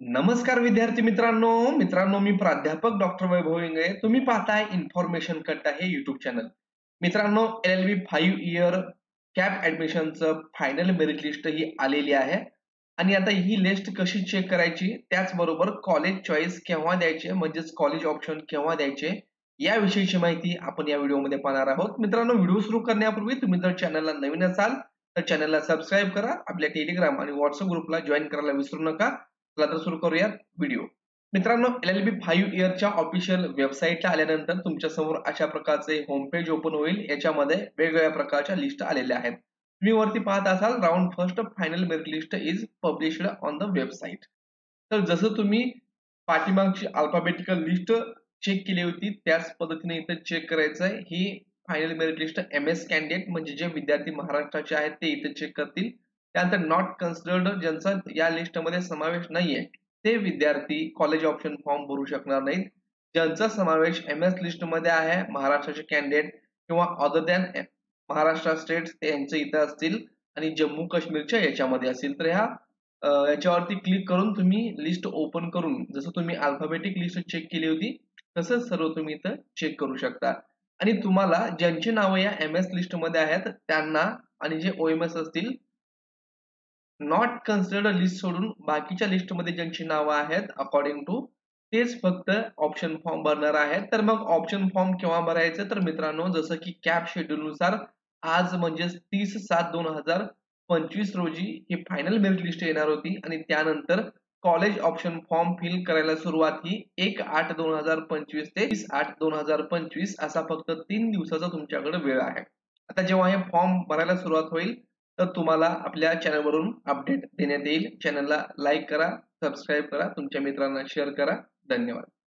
नमस्कार विद्यार्थी मित्रांनो मित्रांनो मी प्राध्यापक डॉक्टर वैभव इंगळे. तुम्ही पाहताय इन्फॉर्मेशन कट्टा हे युट्यूब चॅनल. मित्रांनो LLB 5 इयर कॅप ऍडमिशनचं फायनल मेरिट लिस्ट ही आलेली आहे आणि आता ही लिस्ट कशी चेक करायची, त्याचबरोबर कॉलेज चॉईस केव्हा द्यायचे म्हणजेच कॉलेज ऑप्शन केव्हा द्यायचे याविषयीची माहिती आपण या व्हिडिओमध्ये पाहणार आहोत. मित्रांनो, व्हिडिओ सुरू करण्यापूर्वी तुम्ही जर चॅनलला नवीन असाल तर चॅनलला सबस्क्राईब करा, आपल्या टेलिग्राम आणि व्हॉट्सअप ग्रुपला जॉईन करायला विसरू नका. चला तर सुरू करूयात व्हिडिओ. मित्रांनो, LLB 5 इयरच्या ऑफिशियल वेबसाईटला आल्यानंतर तुमच्या समोर अशा प्रकारचे होम पेज ओपन होईल. याच्यामध्ये वेगवेगळ्या प्रकारच्या लिस्ट आलेल्या आहेत. तुम्ही वरती पाहत असाल round first final merit list is published on the website. तर जसं तुम्ही पाठीमागची अल्फाबेटिकल लिस्ट चेक केली होती त्याच पद्धतीने इथे चेक करायचं आहे. ही final merit list MS candidate म्हणजे जे विद्यार्थी महाराष्ट्राचे आहेत ते इथे चेक करतील. त्यानंतर नॉट कन्सिडर्ड ज्यांचा या लिस्टमध्ये समावेश नाहीये ते विद्यार्थी कॉलेज ऑप्शन फॉर्म भरू शकणार नाहीत. ज्यांचा समावेश MS लिस्टमध्ये आहे महाराष्ट्राचे कॅन्डिडेट किंवा अदर दॅन महाराष्ट्र स्टेट्स ते यांचे इथं असतील आणि जम्मू काश्मीरच्या याच्यामध्ये असतील. तर याच्यावरती क्लिक करून तुम्ही लिस्ट ओपन करून जसं तुम्ही अल्फाबेटिक लिस्ट चेक केली होती तसंच सर्व तुम्ही इथं चेक करू शकता. आणि तुम्हाला ज्यांची नावं या MS लिस्टमध्ये आहेत त्यांना आणि जे OMS असतील नॉट कन्सिडर्ड लिस्ट सोडून बाकीच्या लिस्टमध्ये ज्यांची नावं आहेत अकॉर्डिंग टू तेच फक्त ऑप्शन फॉर्म भरणार आहेत. तर मग ऑप्शन फॉर्म केव्हा भरायचं, तर मित्रांनो जसं की कॅप शेड्यूल नुसार आज म्हणजे 30/7/2025 रोजी ही फायनल मेरिट लिस्ट येणार होती आणि त्यानंतर कॉलेज ऑप्शन फॉर्म फिल करायला सुरुवात ही 1/8/2025 ते 30/8/2025 असा फक्त 3 दिवसाचा तुमच्याकडे वेळ आहे. आता जेव्हा हे फॉर्म भरायला सुरुवात होईल तर तुम्हाला आपल्या चॅनलवरून अपडेट देण्यात येईल. चॅनलला लाईक करा, सबस्क्राईब करा, तुमच्या मित्रांना शेअर करा. धन्यवाद.